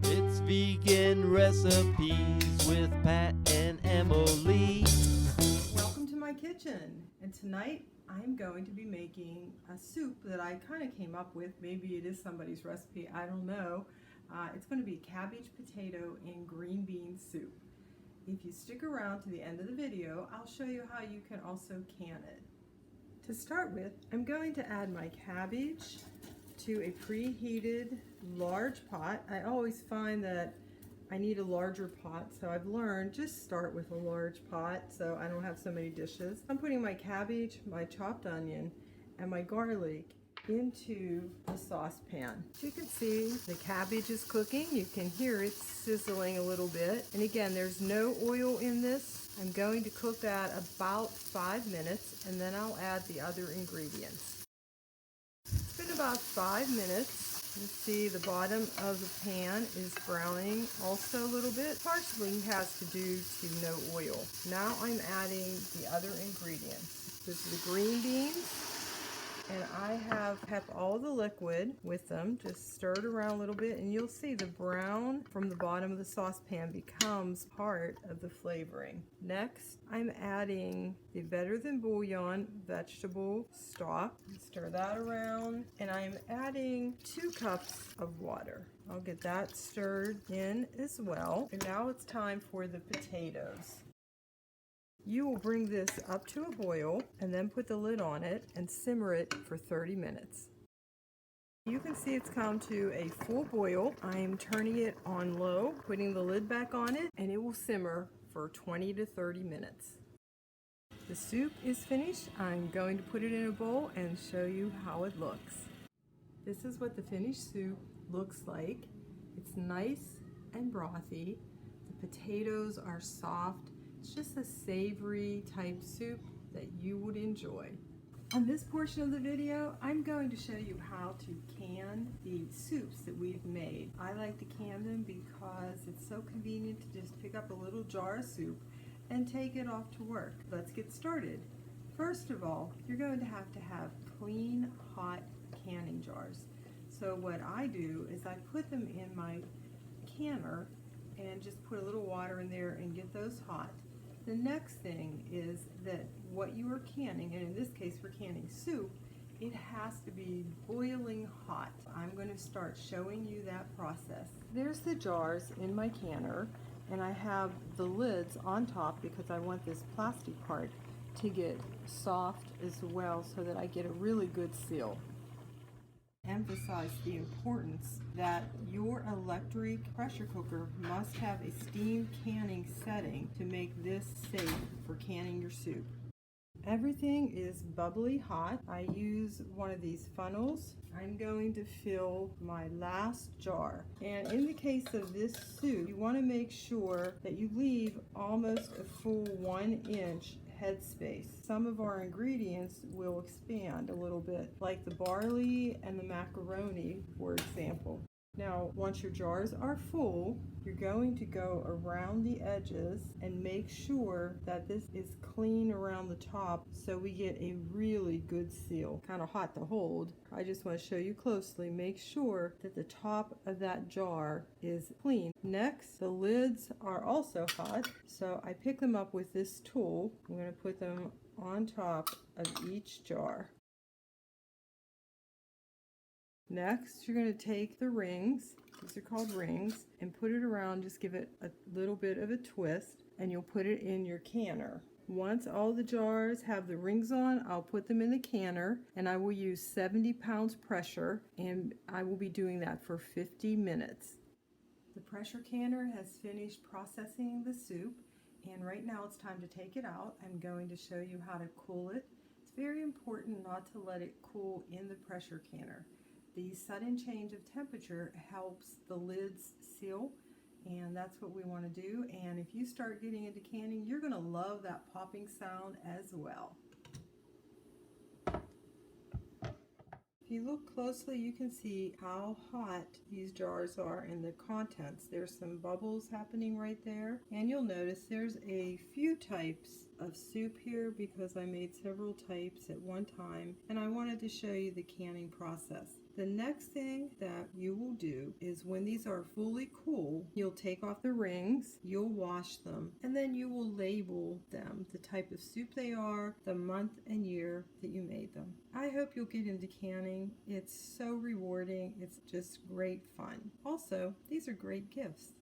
It's vegan recipes with Pat and Emily. Welcome to my kitchen, and tonight I'm going to be making a soup that I kind of came up with. Maybe it is somebody's recipe, I don't know. It's going to be cabbage, potato, and green bean soup. If you stick around to the end of the video, I'll show you how you can also can it. To start with, I'm going to add my cabbage to a preheated large pot. I always find that I need a larger pot, so I've learned just start with a large pot so I don't have so many dishes. I'm putting my cabbage, my chopped onion, and my garlic into the saucepan. As you can see, the cabbage is cooking. You can hear it sizzling a little bit. And again, there's no oil in this. I'm going to cook that about 5 minutes, and then I'll add the other ingredients. It's been about 5 minutes. You see the bottom of the pan is browning also a little bit. Partially has to do to no oil. Now I'm adding the other ingredients. This is the green beans. And I have kept all the liquid with them, just stir it around a little bit, and you'll see the brown from the bottom of the saucepan becomes part of the flavoring. Next, I'm adding the Better Than Bouillon Vegetable stock. Stir that around, and I'm adding 2 cups of water. I'll get that stirred in as well. And now it's time for the potatoes. You will bring this up to a boil and then put the lid on it and simmer it for 30 minutes. You can see it's come to a full boil. I am turning it on low, putting the lid back on it, and it will simmer for 20 to 30 minutes. The soup is finished. I'm going to put it in a bowl and show you how it looks. This is what the finished soup looks like. It's nice and brothy. The potatoes are soft. It's just a savory type soup that you would enjoy. On this portion of the video, I'm going to show you how to can the soups that we've made. I like to can them because it's so convenient to just pick up a little jar of soup and take it off to work. Let's get started. First of all, you're going to have clean, hot canning jars. So what I do is I put them in my canner and just put a little water in there and get those hot. The next thing is that what you are canning, and in this case we're canning soup, it has to be boiling hot. I'm going to start showing you that process. There's the jars in my canner, and I have the lids on top because I want this plastic part to get soft as well so that I get a really good seal. Emphasize the importance that your electric pressure cooker must have a steam canning setting to make this safe for canning your soup. Everything is bubbly hot. I use one of these funnels. I'm going to fill my last jar. And in the case of this soup, you want to make sure that you leave almost a full 1 inch headspace. Some of our ingredients will expand a little bit, like the barley and the macaroni, for example. Now, once your jars are full, you're going to go around the edges and make sure that this is clean around the top so we get a really good seal. Kind of hot to hold. I just want to show you closely. Make sure that the top of that jar is clean. Next, the lids are also hot, so I pick them up with this tool. I'm going to put them on top of each jar. Next, you're going to take the rings, these are called rings, and put it around, just give it a little bit of a twist, and you'll put it in your canner. Once all the jars have the rings on, I'll put them in the canner, and I will use 70 pounds pressure, and I will be doing that for 50 minutes. The pressure canner has finished processing the soup, and right now it's time to take it out. I'm going to show you how to cool it. It's very important not to let it cool in the pressure canner. The sudden change of temperature helps the lids seal, and that's what we want to do. And if you start getting into canning, you're going to love that popping sound as well. If you look closely, you can see how hot these jars are in the contents. There's some bubbles happening right there. And you'll notice there's a few types of soup here because I made several types at one time. And I wanted to show you the canning process. The next thing that you will do is when these are fully cool, you'll take off the rings, you'll wash them, and then you will label them, the type of soup they are, the month and year that you made them. I hope you'll get into canning. It's so rewarding. It's just great fun. Also, these are great gifts.